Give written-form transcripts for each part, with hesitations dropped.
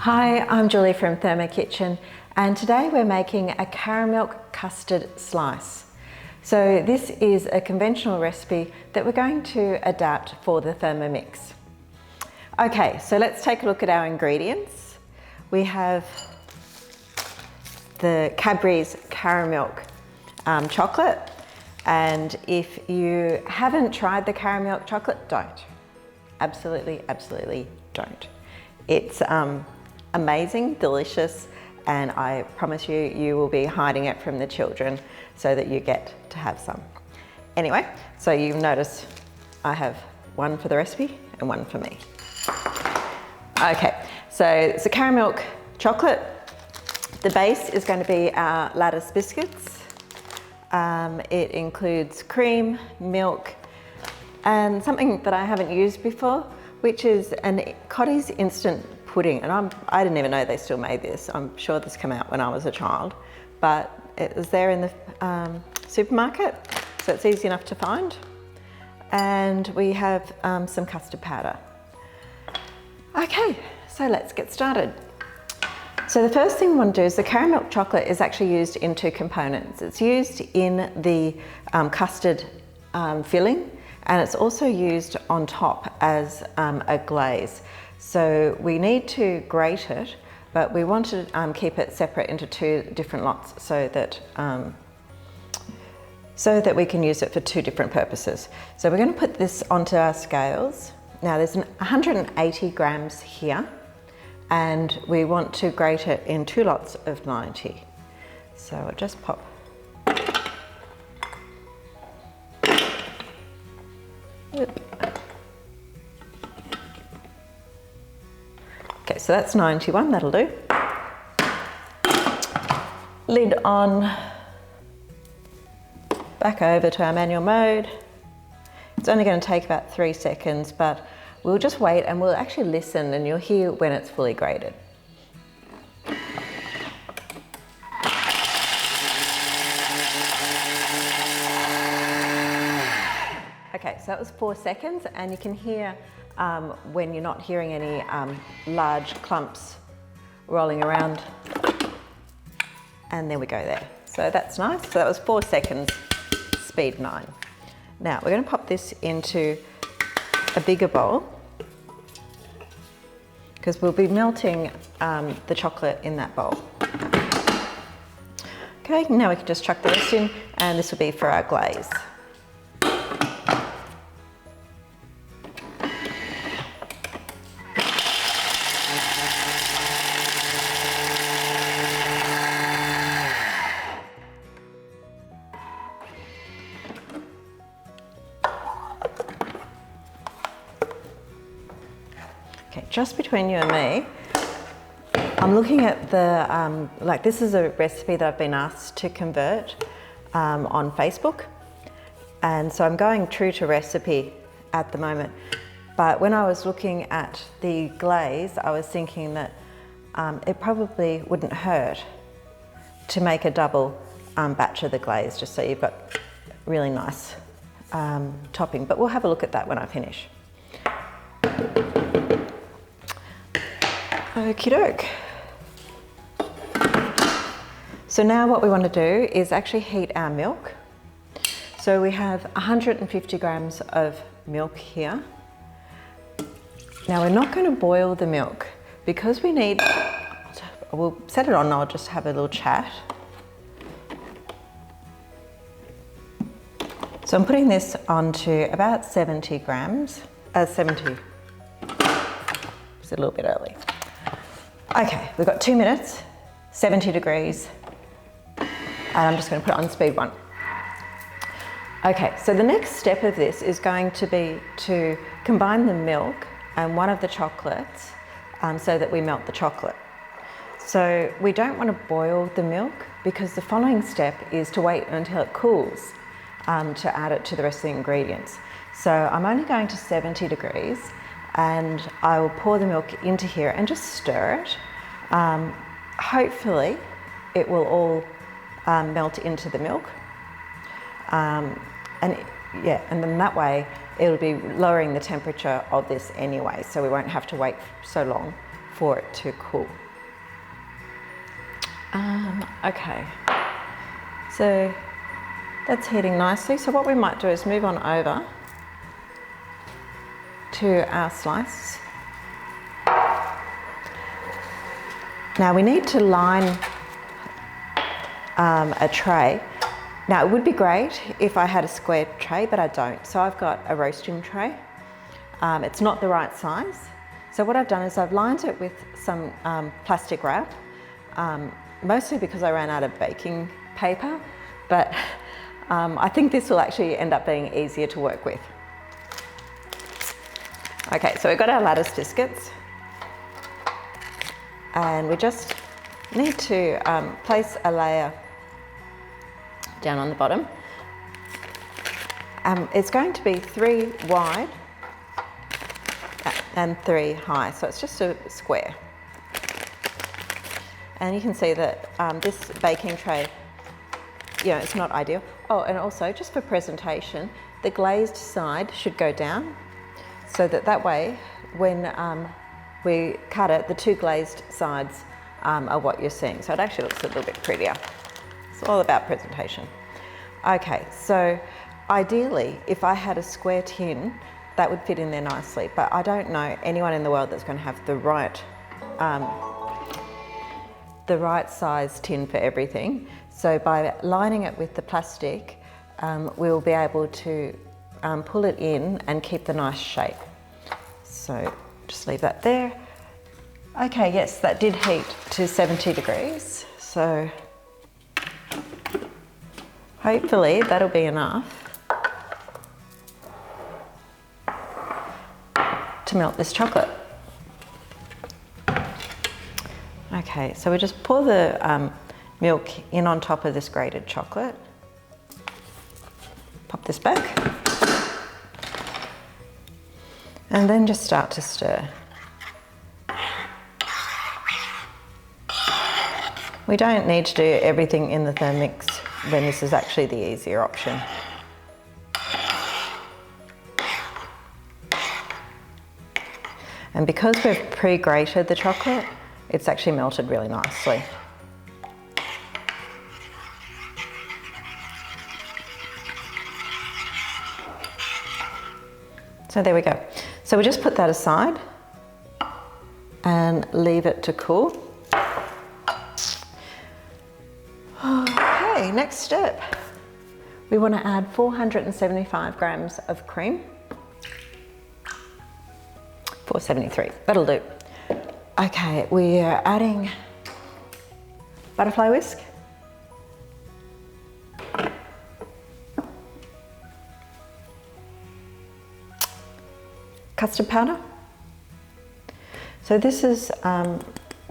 Hi, I'm Julie from Thermo Kitchen, and today we're making a Caramilk Custard Slice. So this is a conventional recipe that we're going to adapt for the Thermomix. Okay, so let's take a look at our ingredients. We have the Cadbury's Caramilk chocolate, and if you haven't tried the Caramilk chocolate, don't. Absolutely don't. It's amazing, delicious, and I promise you, you will be hiding it from the children so that you get to have some. Anyway, so you notice I have one for the recipe and one for me. Okay, so it's a Caramilk chocolate. The base is going to be our lattice biscuits. It includes cream, milk, and something that I haven't used before, which is an Cottee's instant pudding. And I didn't even know they still made this. I'm sure this came out when I was a child, but it was there in the supermarket, so it's easy enough to find. And we have some custard powder. Okay, so let's get started. So the first thing we want to do is the Caramilk chocolate is actually used in two components. It's used in the custard filling, and it's also used on top as a glaze. So we need to grate it, but we want to keep it separate into two different lots so that we can use it for two different purposes. So we're going to put this onto our scales. Now there's 180 grams here, and we want to grate it in two lots of 90. So I'll just pop. Okay, so that's 91, that'll do. Lid on, back over to our manual mode. It's only going to take about 3 seconds, but we'll just wait and we'll actually listen, and you'll hear when it's fully grated. Okay, so that was 4 seconds, and you can hear when you're not hearing any large clumps rolling around. And there we go there. So that's nice. So that was 4 seconds, speed 9. Now we're going to pop this into a bigger bowl because we'll be melting the chocolate in that bowl. Okay, now we can just chuck the rest in, and this will be for our glaze. Okay, just between you and me, I'm looking at the, this is a recipe that I've been asked to convert on Facebook. And so I'm going true to recipe at the moment. But when I was looking at the glaze, I was thinking that it probably wouldn't hurt to make a double batch of the glaze, just so you've got really nice topping. But we'll have a look at that when I finish. Okie doke. So now what we want to do is actually heat our milk. So we have 150 grams of milk here. Now we're not going to boil the milk because we need, we'll set it on and I'll just have a little chat. So I'm putting this onto about 70 grams, 70, it's a little bit early. Okay, we've got 2 minutes, 70 degrees, and I'm just going to put it on speed 1. Okay, so the next step of this is going to be to combine the milk and one of the chocolates so that we melt the chocolate. So we don't want to boil the milk because the following step is to wait until it cools to add it to the rest of the ingredients. So I'm only going to 70 degrees. And I will pour the milk into here and just stir it. Hopefully it will all melt into the milk. And then that way it'll be lowering the temperature of this anyway, so we won't have to wait so long for it to cool. Okay, so that's heating nicely. So what we might do is move on over to our slice. Now we need to line a tray. Now it would be great if I had a square tray, but I don't. So I've got a roasting tray. It's not the right size. So what I've done is I've lined it with some plastic wrap, mostly because I ran out of baking paper, but I think this will actually end up being easier to work with. Okay, so we've got our lattice biscuits, and we just need to place a layer down on the bottom. It's going to be 3 wide and 3 high, so it's just a square. And you can see that this baking tray, it's not ideal. Oh, and also just for presentation, the glazed side should go down, so that way when we cut it, the 2 glazed sides are what you're seeing. So it actually looks a little bit prettier. It's all about presentation. Okay, so ideally, if I had a square tin, that would fit in there nicely, but I don't know anyone in the world that's going to have the right size tin for everything. So by lining it with the plastic, we'll be able to pull it in and keep the nice shape. So just leave that there. Okay, yes, that did heat to 70 degrees. So hopefully that'll be enough to melt this chocolate. Okay, so we just pour the milk in on top of this grated chocolate. Pop this back. And then just start to stir. We don't need to do everything in the Thermomix when this is actually the easier option. And because we've pre-grated the chocolate, it's actually melted really nicely. So there we go. So we just put that aside and leave it to cool. Okay, next step. We want to add 475 grams of cream. 473, that'll do. Okay, we are adding butterfly whisk. Custard powder. So this is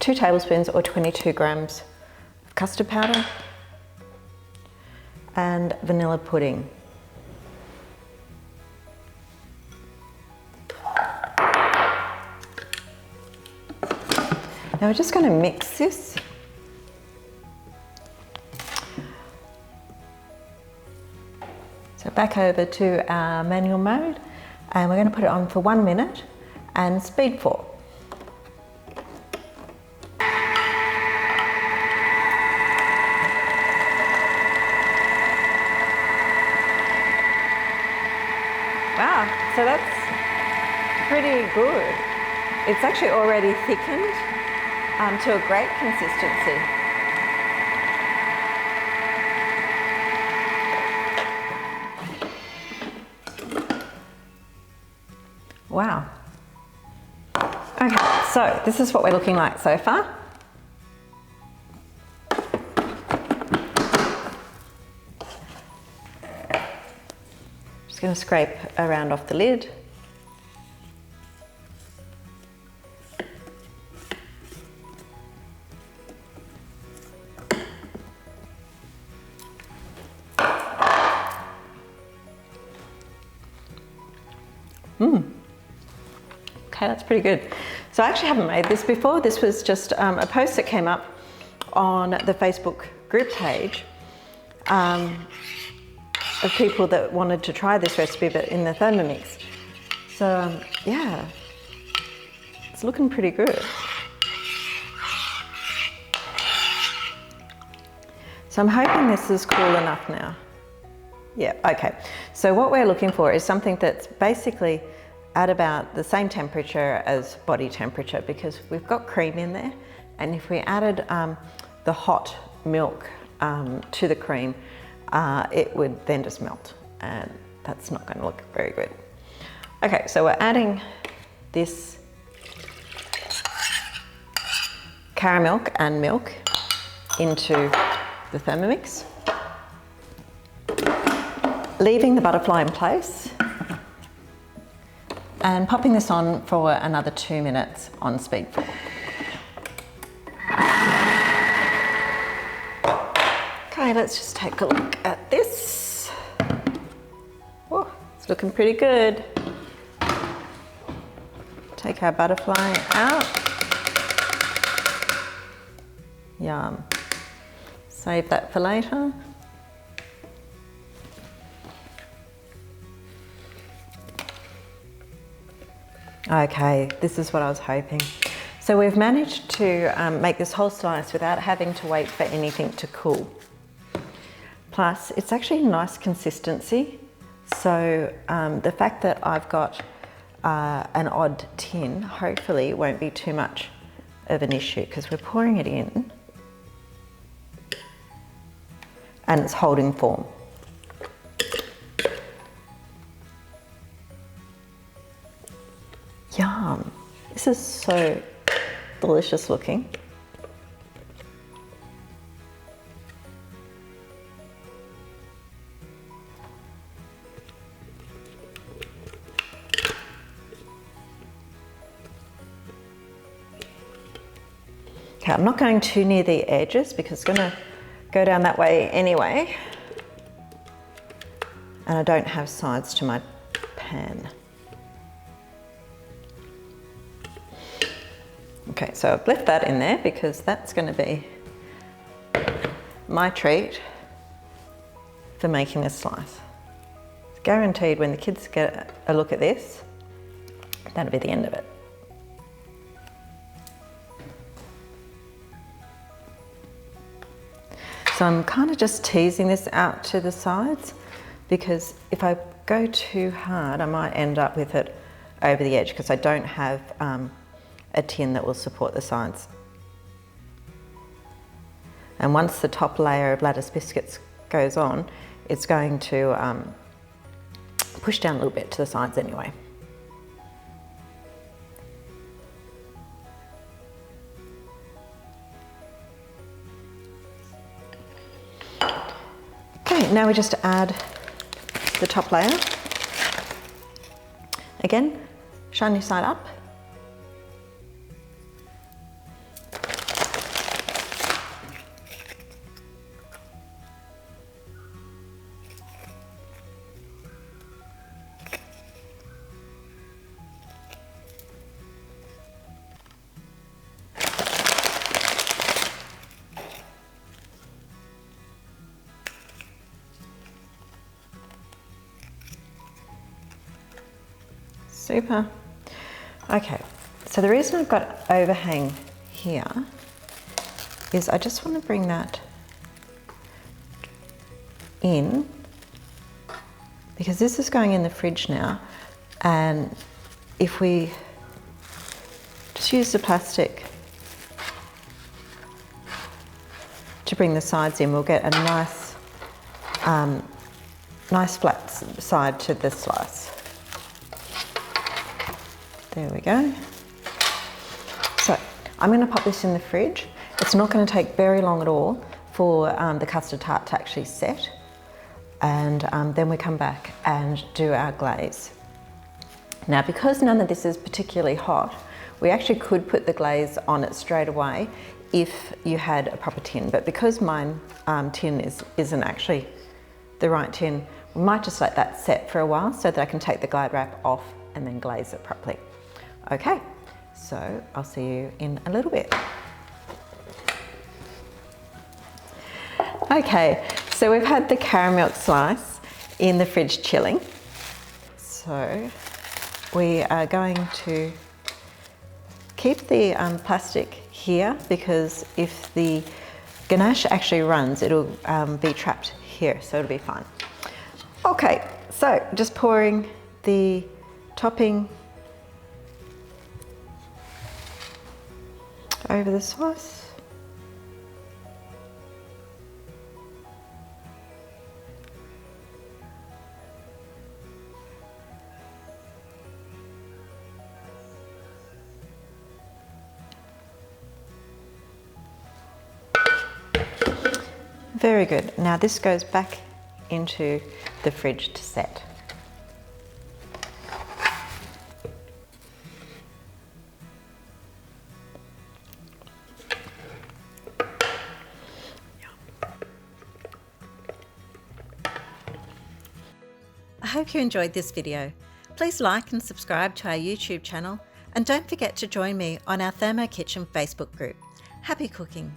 2 tablespoons or 22 grams of custard powder and vanilla pudding. Now we're just going to mix this. So back over to our manual mode, and we're going to put it on for 1 minute and speed 4. Wow, so that's pretty good. It's actually already thickened to a great consistency. Wow. Okay, so this is what we're looking like so far. Just going to scrape around off the lid. Okay, that's pretty good. So I actually haven't made this before. This was just a post that came up on the Facebook group page of people that wanted to try this recipe, but in the Thermomix. So yeah, it's looking pretty good. So I'm hoping this is cool enough now. Yeah, okay. So what we're looking for is something that's basically at about the same temperature as body temperature, because we've got cream in there, and if we added the hot milk to the cream, it would then just melt, and that's not going to look very good. Okay, so we're adding this Caramilk and milk into the Thermomix, leaving the butterfly in place and popping this on for another 2 minutes on speed 4. Okay, let's just take a look at this. Oh, it's looking pretty good. Take our butterfly out. Yum. Save that for later. Okay, this is what I was hoping. So we've managed to make this whole slice without having to wait for anything to cool. Plus, it's actually a nice consistency. So the fact that I've got an odd tin, hopefully won't be too much of an issue, because we're pouring it in and it's holding form. Yum, this is so delicious looking. Okay, I'm not going too near the edges because it's going to go down that way anyway. And I don't have sides to my pan. Okay, so I've left that in there because that's going to be my treat for making this slice. It's guaranteed when the kids get a look at this, that'll be the end of it. So I'm kind of just teasing this out to the sides, because if I go too hard, I might end up with it over the edge, because I don't have a tin that will support the sides. And once the top layer of lattice biscuits goes on, it's going to push down a little bit to the sides anyway. Okay, now we just add the top layer. Again, shine your side up. Super. Okay, so the reason I've got overhang here is I just want to bring that in, because this is going in the fridge now, and if we just use the plastic to bring the sides in, we'll get a nice, nice flat side to this slice. There we go. So I'm going to pop this in the fridge. It's not going to take very long at all for the custard tart to actually set, and then we come back and do our glaze. Now, because none of this is particularly hot, we actually could put the glaze on it straight away if you had a proper tin, but because mine tin isn't actually the right tin, we might just let that set for a while so that I can take the glad wrap off and then glaze it properly. Okay, so I'll see you in a little bit. Okay, so we've had the Caramilk Slice in the fridge chilling. So we are going to keep the plastic here, because if the ganache actually runs, it'll be trapped here, so it'll be fine. Okay, so just pouring the topping over the sauce. Very good. Now this goes back into the fridge to set. I hope you enjoyed this video. Please like and subscribe to our YouTube channel, and don't forget to join me on our Thermo Kitchen Facebook group. Happy cooking!